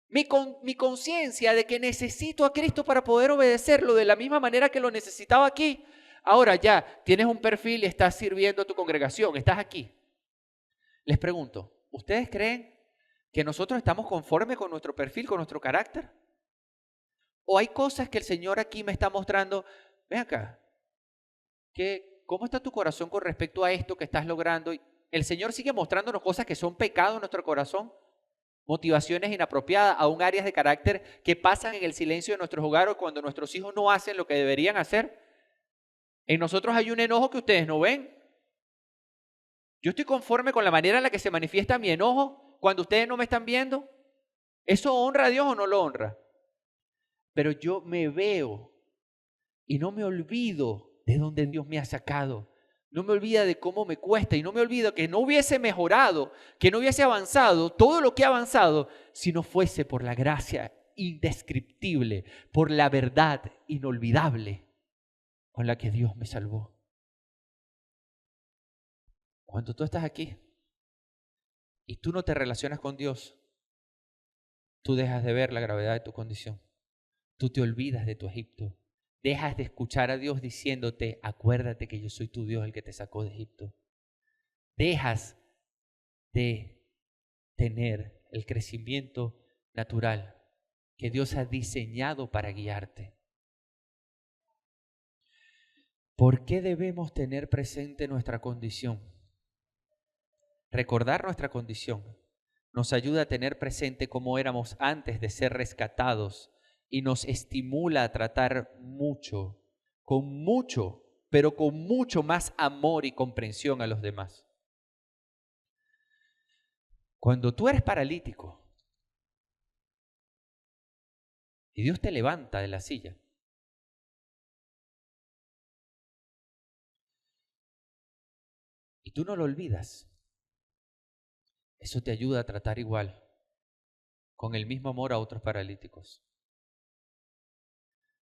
Speaker 1: Mi conciencia de que necesito a Cristo para poder obedecerlo de la misma manera que lo necesitaba aquí. Ahora ya tienes un perfil y estás sirviendo a tu congregación, estás aquí. Les pregunto, ¿ustedes creen que nosotros estamos conformes con nuestro perfil, con nuestro carácter? ¿O hay cosas que el Señor aquí me está mostrando? Ven acá, ¿cómo está tu corazón con respecto a esto que estás logrando? El Señor sigue mostrándonos cosas que son pecado en nuestro corazón. Motivaciones inapropiadas, aún áreas de carácter que pasan en el silencio de nuestros hogares cuando nuestros hijos no hacen lo que deberían hacer. En nosotros hay un enojo que ustedes no ven. Yo estoy conforme con la manera en la que se manifiesta mi enojo cuando ustedes no me están viendo. ¿Eso honra a Dios o no lo honra? Pero yo me veo y no me olvido de dónde Dios me ha sacado. No me olvida de cómo me cuesta y no me olvido que no hubiese mejorado, que no hubiese avanzado todo lo que ha avanzado si no fuese por la gracia indescriptible, por la verdad inolvidable con la que Dios me salvó. Cuando tú estás aquí y tú no te relacionas con Dios, tú dejas de ver la gravedad de tu condición. Tú te olvidas de tu Egipto. Dejas de escuchar a Dios diciéndote, acuérdate que yo soy tu Dios, el que te sacó de Egipto. Dejas de tener el crecimiento natural que Dios ha diseñado para guiarte. ¿Por qué debemos tener presente nuestra condición? Recordar nuestra condición nos ayuda a tener presente cómo éramos antes de ser rescatados y nos estimula a tratar pero con mucho más amor y comprensión a los demás. Cuando tú eres paralítico y Dios te levanta de la silla, y tú no lo olvidas, eso te ayuda a tratar igual, con el mismo amor a otros paralíticos.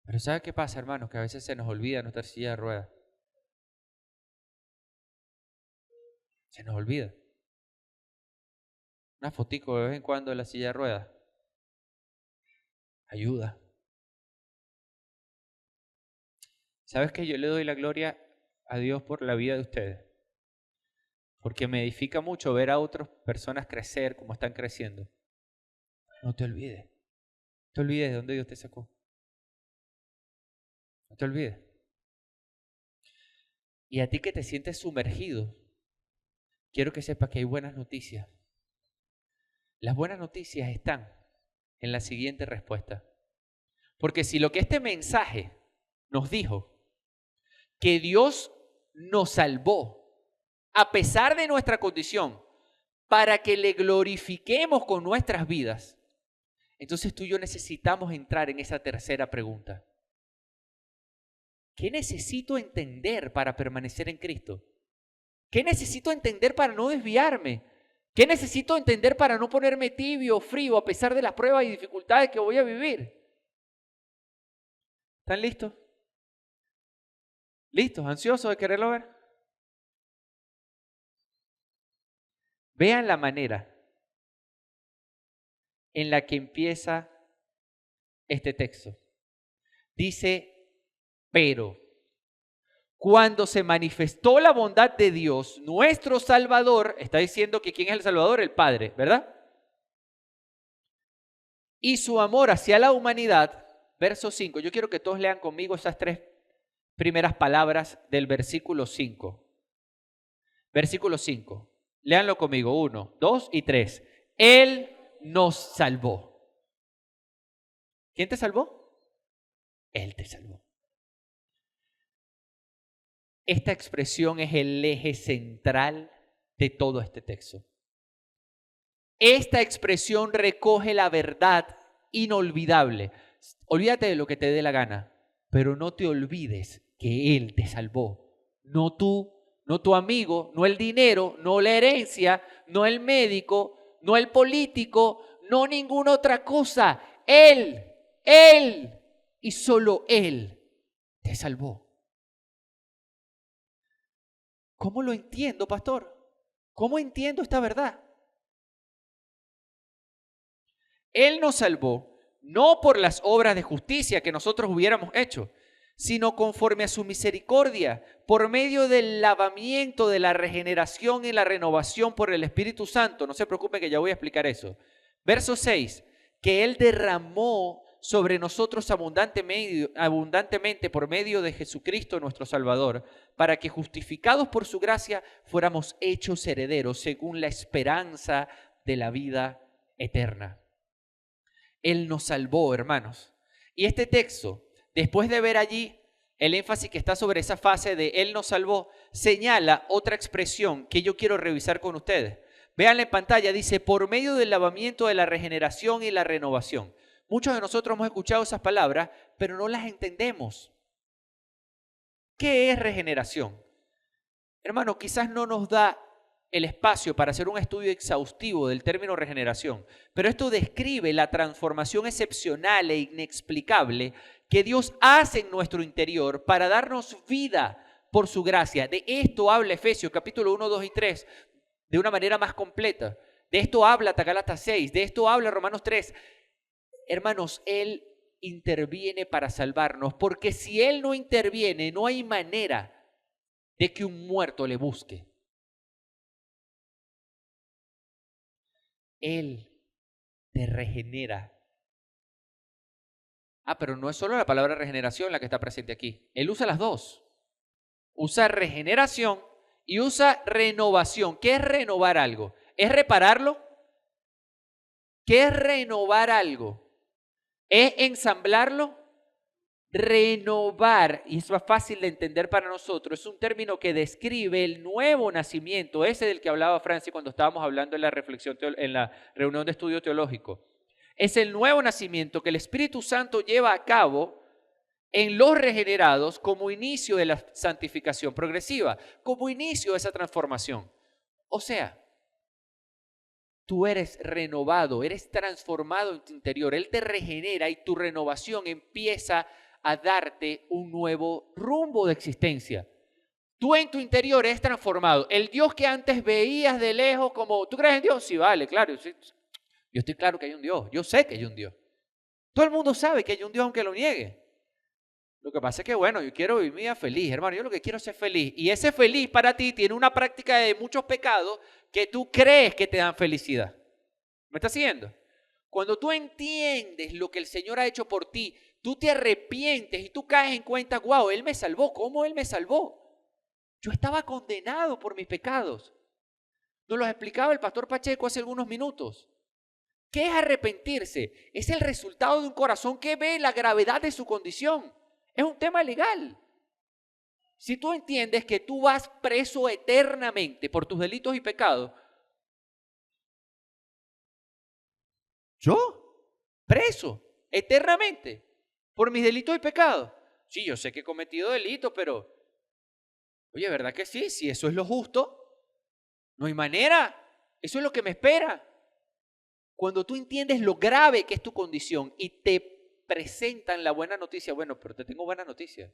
Speaker 1: Pero ¿sabe qué pasa, hermanos? Que a veces se nos olvida nuestra silla de ruedas. Se nos olvida. Una fotico de vez en cuando de la silla de ruedas ayuda. ¿Sabes que yo le doy la gloria a Dios por la vida de ustedes? Porque me edifica mucho ver a otras personas crecer como están creciendo. No te olvides. No te olvides de dónde Dios te sacó. No te olvides. Y a ti que te sientes sumergido, quiero que sepas que hay buenas noticias. Las buenas noticias están en la siguiente respuesta. Porque si lo que este mensaje nos dijo, que Dios nos salvó a pesar de nuestra condición, para que le glorifiquemos con nuestras vidas, entonces tú y yo necesitamos entrar en esa tercera pregunta. ¿Qué necesito entender para permanecer en Cristo? ¿Qué necesito entender para no desviarme? ¿Qué necesito entender para no ponerme tibio o frío a pesar de las pruebas y dificultades que voy a vivir? ¿Están listos? ¿Listos? ¿Ansiosos de quererlo ver? Vean la manera en la que empieza este texto. Dice, pero cuando se manifestó la bondad de Dios, nuestro Salvador, está diciendo que ¿quién es el Salvador? El Padre, ¿verdad? Y su amor hacia la humanidad, verso 5. Yo quiero que todos lean conmigo esas tres primeras palabras del versículo 5. Versículo 5. Léanlo conmigo. 1, 2 y 3. Él nos salvó. ¿Quién te salvó? Él te salvó. Esta expresión es el eje central de todo este texto. Esta expresión recoge la verdad inolvidable. Olvídate de lo que te dé la gana, pero no te olvides que Él te salvó. No tú, no tu amigo, no el dinero, no la herencia, no el médico, no el político, no ninguna otra cosa. Él y solo Él te salvó. ¿Cómo lo entiendo, pastor? ¿Cómo entiendo esta verdad? Él nos salvó no por las obras de justicia que nosotros hubiéramos hecho, sino conforme a su misericordia, por medio del lavamiento, de la regeneración y la renovación por el Espíritu Santo. No se preocupen que ya voy a explicar eso. Verso 6, que Él derramó sobre nosotros abundantemente por medio de Jesucristo nuestro Salvador, para que justificados por su gracia fuéramos hechos herederos según la esperanza de la vida eterna. Él nos salvó, hermanos. Y este texto, después de ver allí el énfasis que está sobre esa fase de Él nos salvó, señala otra expresión que yo quiero revisar con ustedes. Veanla en pantalla, dice, por medio del lavamiento de la regeneración y la renovación. Muchos de nosotros hemos escuchado esas palabras, pero no las entendemos. ¿Qué es regeneración? Hermano, quizás no nos da el espacio para hacer un estudio exhaustivo del término regeneración, pero esto describe la transformación excepcional e inexplicable que Dios hace en nuestro interior para darnos vida por su gracia. De esto habla Efesios capítulo 1, 2 y 3 de una manera más completa. De esto habla Gálatas 6, de esto habla Romanos 3. Hermanos, Él interviene para salvarnos, porque si Él no interviene, no hay manera de que un muerto le busque. Él te regenera. Pero no es solo la palabra regeneración la que está presente aquí. Él usa las dos. Usa regeneración y usa renovación. ¿Qué es renovar algo? ¿Es repararlo? ¿Qué es renovar algo? ¿Es ensamblarlo? Renovar, y es más fácil de entender para nosotros, es un término que describe el nuevo nacimiento, ese del que hablaba Francis cuando estábamos hablando en la reflexión, en la reunión de estudio teológico. Es el nuevo nacimiento que el Espíritu Santo lleva a cabo en los regenerados como inicio de la santificación progresiva, como inicio de esa transformación. O sea, tú eres renovado, eres transformado en tu interior, Él te regenera y tu renovación empieza a darte un nuevo rumbo de existencia. Tú en tu interior eres transformado. El Dios que antes veías de lejos como, ¿tú crees en Dios? Sí, vale, claro. Yo estoy claro que hay un Dios. Yo sé que hay un Dios. Todo el mundo sabe que hay un Dios aunque lo niegue. Lo que pasa es que, bueno, yo quiero vivir mi vida feliz, hermano. Yo lo que quiero es ser feliz. Y ese feliz para ti tiene una práctica de muchos pecados que tú crees que te dan felicidad. ¿Me estás siguiendo? Cuando tú entiendes lo que el Señor ha hecho por ti, tú te arrepientes y tú caes en cuenta, wow, Él me salvó. ¿Cómo Él me salvó? Yo estaba condenado por mis pecados. Nos lo explicaba el pastor Pacheco hace algunos minutos. ¿Qué es arrepentirse? Es el resultado de un corazón que ve la gravedad de su condición. Es un tema legal. Si tú entiendes que tú vas preso eternamente por tus delitos y pecados, ¿yo? ¿Preso eternamente por mis delitos y pecados? Sí, yo sé que he cometido delitos, pero, oye, ¿verdad que sí? Si eso es lo justo, no hay manera. Eso es lo que me espera. Cuando tú entiendes lo grave que es tu condición y te presentan la buena noticia, bueno, pero te tengo buena noticia.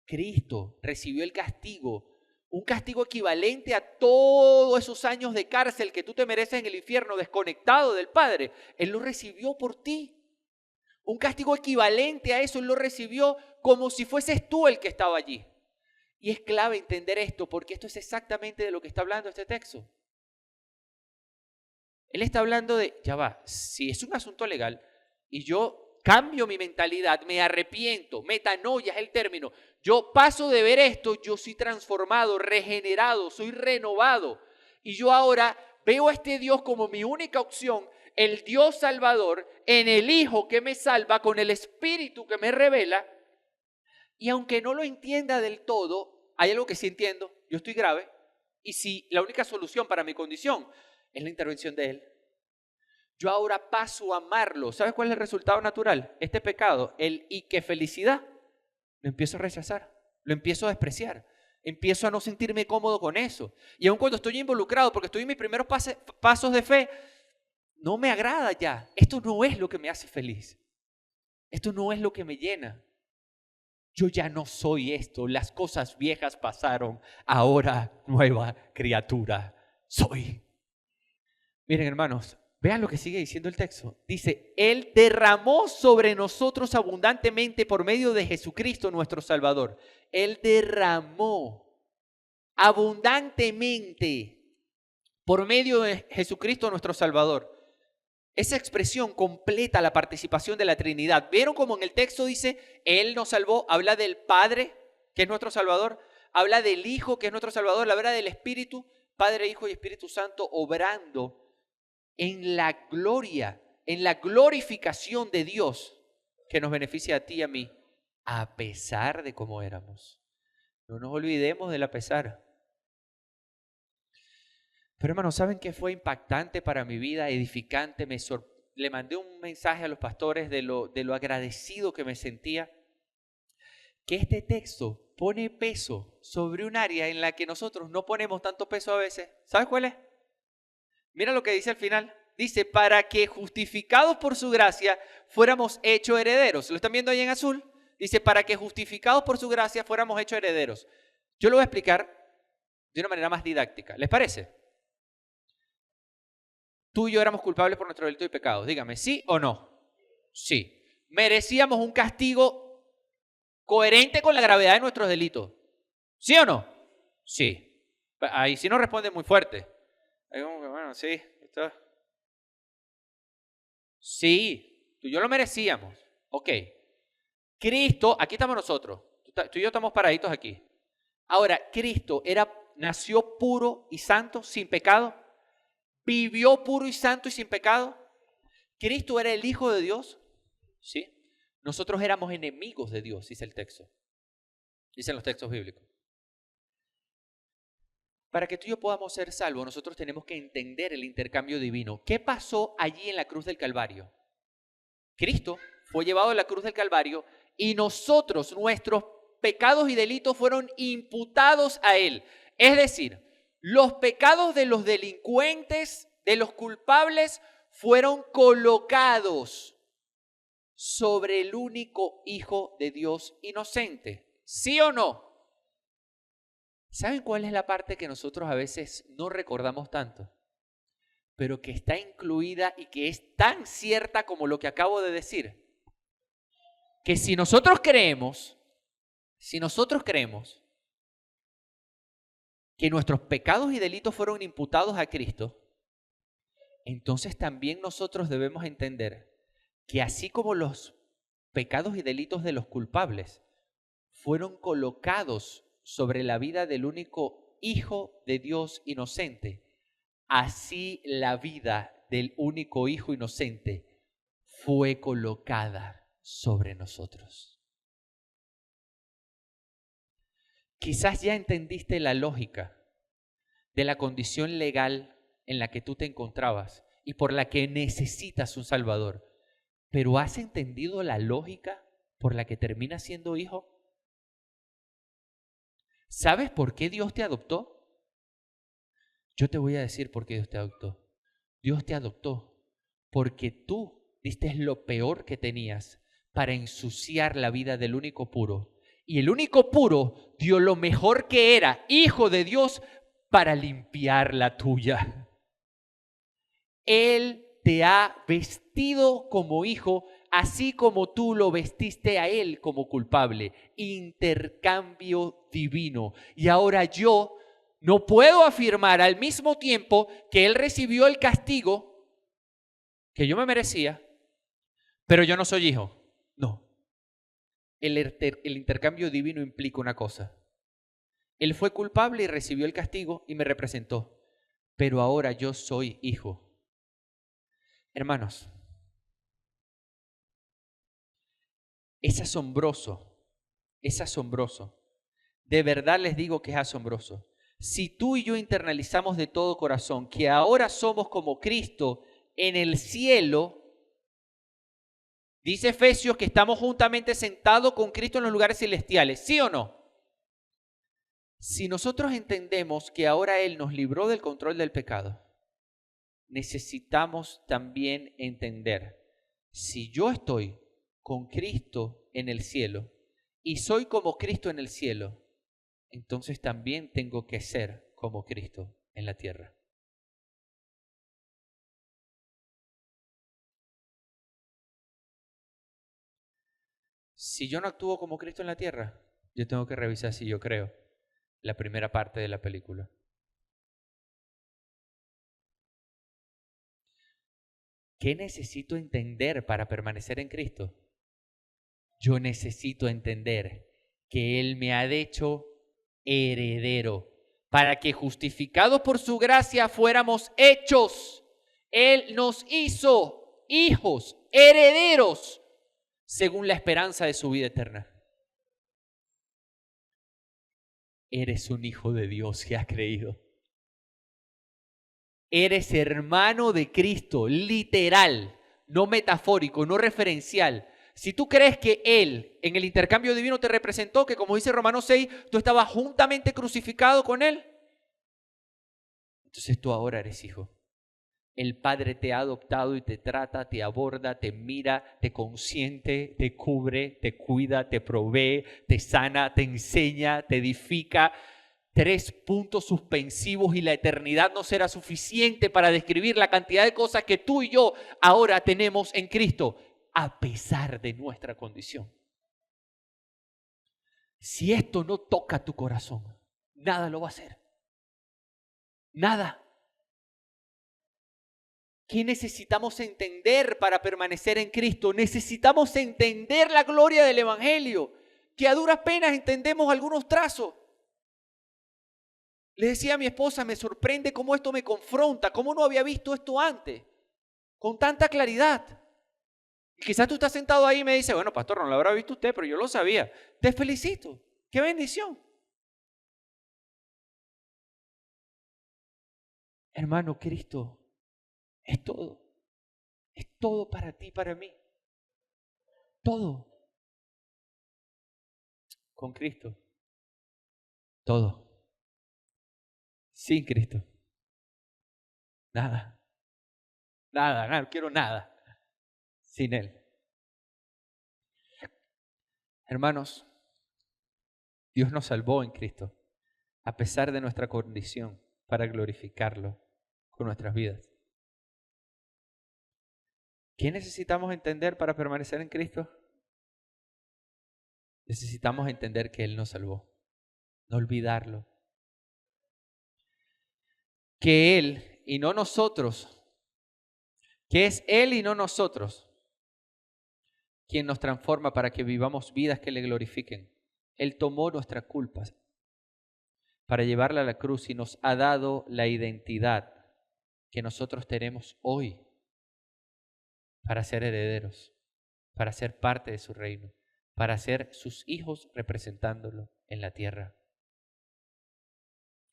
Speaker 1: Cristo recibió el castigo, un castigo equivalente a todos esos años de cárcel que tú te mereces en el infierno, desconectado del Padre. Él lo recibió por ti. Un castigo equivalente a eso, Él lo recibió como si fueses tú el que estaba allí. Y es clave entender esto, porque esto es exactamente de lo que está hablando este texto. Él está hablando de, ya va, si es un asunto legal y yo cambio mi mentalidad, me arrepiento, metanoia es el término, yo paso de ver esto, yo soy transformado, regenerado, soy renovado. Y yo ahora veo a este Dios como mi única opción, el Dios salvador, en el Hijo que me salva, con el Espíritu que me revela. Y aunque no lo entienda del todo, hay algo que sí entiendo, yo estoy grave. Y si la única solución para mi condición es la intervención de Él, yo ahora paso a amarlo. ¿Sabes cuál es el resultado natural? Este pecado, el y qué felicidad, lo empiezo a rechazar, lo empiezo a despreciar, empiezo a no sentirme cómodo con eso. Y aun cuando estoy involucrado, porque estoy en mis primeros pasos de fe, no me agrada ya. Esto no es lo que me hace feliz. Esto no es lo que me llena. Yo ya no soy esto. Las cosas viejas pasaron. Ahora nueva criatura soy. Miren, hermanos, vean lo que sigue diciendo el texto. Dice, Él derramó sobre nosotros abundantemente por medio de Jesucristo nuestro Salvador. Él derramó abundantemente por medio de Jesucristo nuestro Salvador. Esa expresión completa la participación de la Trinidad. ¿Vieron cómo en el texto dice, Él nos salvó? Habla del Padre, que es nuestro Salvador. Habla del Hijo, que es nuestro Salvador. Habla del Espíritu, Padre, Hijo y Espíritu Santo, obrando en la gloria, en la glorificación de Dios que nos beneficia a ti y a mí, a pesar de cómo éramos. No nos olvidemos del a pesar. Pero hermanos, ¿saben qué fue impactante para mi vida, edificante? Le mandé un mensaje a los pastores de lo agradecido que me sentía, que este texto pone peso sobre un área en la que nosotros no ponemos tanto peso a veces. ¿Sabes cuál es? Mira lo que dice al final. Dice, para que justificados por su gracia fuéramos hechos herederos. ¿Lo están viendo ahí en azul? Dice, para que justificados por su gracia fuéramos hechos herederos. Yo lo voy a explicar de una manera más didáctica. ¿Les parece? Tú y yo éramos culpables por nuestro delito y pecado. Dígame, ¿sí o no? Sí. ¿Merecíamos un castigo coherente con la gravedad de nuestros delitos? ¿Sí o no? Sí. Ahí sí nos responde muy fuerte. Ahí como que, bueno, sí, esto... Sí, tú y yo lo merecíamos. Ok. Cristo, aquí estamos nosotros. Tú y yo estamos paraditos aquí. Ahora, Cristo nació puro y santo, sin pecado. Vivió puro y santo y sin pecado. Cristo era el Hijo de Dios. ¿Sí? Nosotros éramos enemigos de Dios, dice el texto. Dicen los textos bíblicos. Para que tú y yo podamos ser salvos, nosotros tenemos que entender el intercambio divino. ¿Qué pasó allí en la cruz del Calvario? Cristo fue llevado a la cruz del Calvario y nosotros, nuestros pecados y delitos fueron imputados a Él. Es decir, los pecados de los delincuentes, de los culpables, fueron colocados sobre el único Hijo de Dios inocente. ¿Sí o no? ¿Saben cuál es la parte que nosotros a veces no recordamos tanto? Pero que está incluida y que es tan cierta como lo que acabo de decir. Que si nosotros creemos que nuestros pecados y delitos fueron imputados a Cristo, entonces también nosotros debemos entender que así como los pecados y delitos de los culpables fueron colocados sobre la vida del único Hijo de Dios inocente, así la vida del único Hijo inocente fue colocada sobre nosotros. Quizás ya entendiste la lógica de la condición legal en la que tú te encontrabas y por la que necesitas un Salvador. Pero ¿has entendido la lógica por la que terminas siendo hijo? ¿Sabes por qué Dios te adoptó? Yo te voy a decir por qué Dios te adoptó. Dios te adoptó porque tú diste lo peor que tenías para ensuciar la vida del único puro. Y el único puro dio lo mejor que era, Hijo de Dios, para limpiar la tuya. Él te ha vestido como hijo, así como tú lo vestiste a Él como culpable. Intercambio divino. Y ahora yo no puedo afirmar al mismo tiempo que Él recibió el castigo que yo me merecía, pero yo no soy hijo. No. El intercambio divino implica una cosa. Él fue culpable y recibió el castigo y me representó, pero ahora yo soy hijo. Hermanos, es asombroso, es asombroso. De verdad les digo que es asombroso. Si tú y yo internalizamos de todo corazón que ahora somos como Cristo en el cielo, dice Efesios que estamos juntamente sentados con Cristo en los lugares celestiales, ¿sí o no? Si nosotros entendemos que ahora Él nos libró del control del pecado, necesitamos también entender, si yo estoy con Cristo en el cielo y soy como Cristo en el cielo, entonces también tengo que ser como Cristo en la tierra. Si yo no actúo como Cristo en la tierra, yo tengo que revisar si yo creo la primera parte de la película. ¿Qué necesito entender para permanecer en Cristo? Yo necesito entender que Él me ha hecho heredero, para que justificados por su gracia fuéramos hechos. Él nos hizo hijos, herederos, según la esperanza de su vida eterna. Eres un hijo de Dios que has creído. Eres hermano de Cristo, literal, no metafórico, no referencial. Si tú crees que Él en el intercambio divino te representó, que como dice Romanos 6, tú estabas juntamente crucificado con Él, entonces tú ahora eres hijo. El Padre te ha adoptado y te trata, te aborda, te mira, te consiente, te cubre, te cuida, te provee, te sana, te enseña, te edifica. 3 puntos suspensivos y la eternidad no será suficiente para describir la cantidad de cosas que tú y yo ahora tenemos en Cristo, a pesar de nuestra condición. Si esto no toca tu corazón, nada lo va a hacer. Nada. ¿Qué necesitamos entender para permanecer en Cristo? Necesitamos entender la gloria del Evangelio, que a duras penas entendemos algunos trazos. Le decía a mi esposa, me sorprende cómo esto me confronta, cómo no había visto esto antes, con tanta claridad. Y quizás tú estás sentado ahí y me dices, bueno, pastor, no lo habrá visto usted, pero yo lo sabía. Te felicito. ¡Qué bendición! Hermano, Cristo es todo. Es todo para ti, para mí. Todo. Con Cristo. Todo. Sin Cristo. Nada. Nada, no quiero nada. Sin Él. Hermanos, Dios nos salvó en Cristo, a pesar de nuestra condición, para glorificarlo con nuestras vidas. ¿Qué necesitamos entender para permanecer en Cristo? Necesitamos entender que Él nos salvó, no olvidarlo. Que Él y no nosotros, que es Él y no nosotros, quien nos transforma para que vivamos vidas que le glorifiquen. Él tomó nuestras culpas para llevarla a la cruz y nos ha dado la identidad que nosotros tenemos hoy para ser herederos, para ser parte de su reino, para ser sus hijos representándolo en la tierra.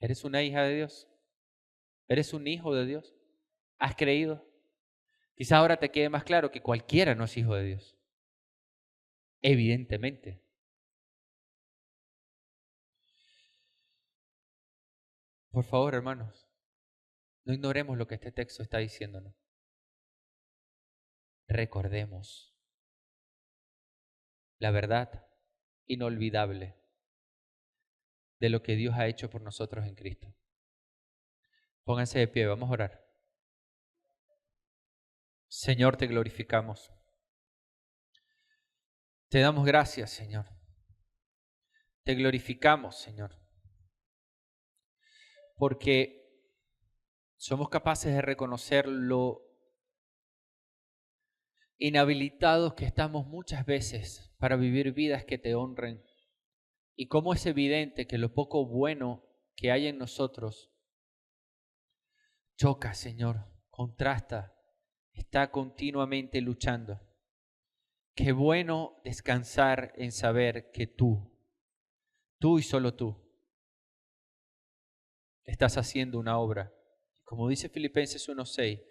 Speaker 1: ¿Eres una hija de Dios? ¿Eres un hijo de Dios? ¿Has creído? Quizá ahora te quede más claro que cualquiera no es hijo de Dios. Evidentemente. Por favor, hermanos, no ignoremos lo que este texto está diciéndonos. Recordemos la verdad inolvidable de lo que Dios ha hecho por nosotros en Cristo. Pónganse de pie, vamos a orar. Señor, te glorificamos. Te damos gracias, Señor. Te glorificamos, Señor, porque somos capaces de reconocer lo inhabilitados que estamos muchas veces para vivir vidas que te honren. Y cómo es evidente que lo poco bueno que hay en nosotros choca, Señor, contrasta, está continuamente luchando. Qué bueno descansar en saber que tú y solo tú, estás haciendo una obra. Como dice Filipenses 1:6,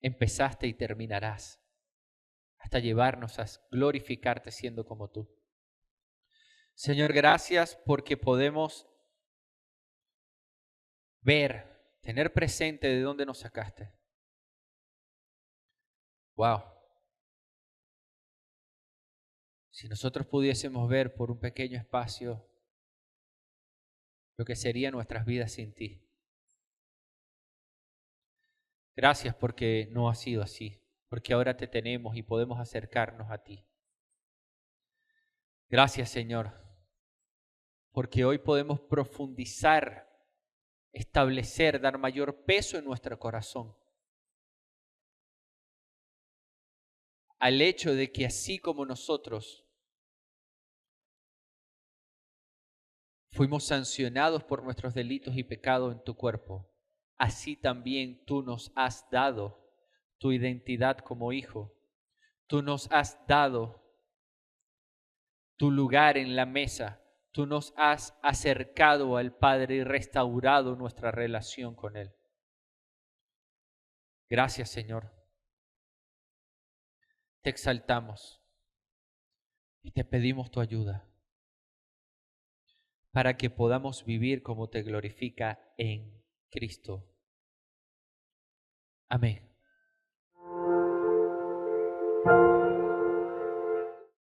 Speaker 1: empezaste y terminarás hasta llevarnos a glorificarte siendo como tú. Señor, gracias porque podemos ver, tener presente de dónde nos sacaste. Wow. Si nosotros pudiésemos ver por un pequeño espacio lo que serían nuestras vidas sin ti. Gracias porque no ha sido así, porque ahora te tenemos y podemos acercarnos a ti. Gracias, Señor, porque hoy podemos profundizar, establecer, dar mayor peso en nuestro corazón al hecho de que así como nosotros fuimos sancionados por nuestros delitos y pecados en tu cuerpo, así también tú nos has dado tu identidad como hijo. Tú nos has dado tu lugar en la mesa. Tú nos has acercado al Padre y restaurado nuestra relación con Él. Gracias, Señor. Te exaltamos y te pedimos tu ayuda para que podamos vivir como te glorifica en Cristo. Amén.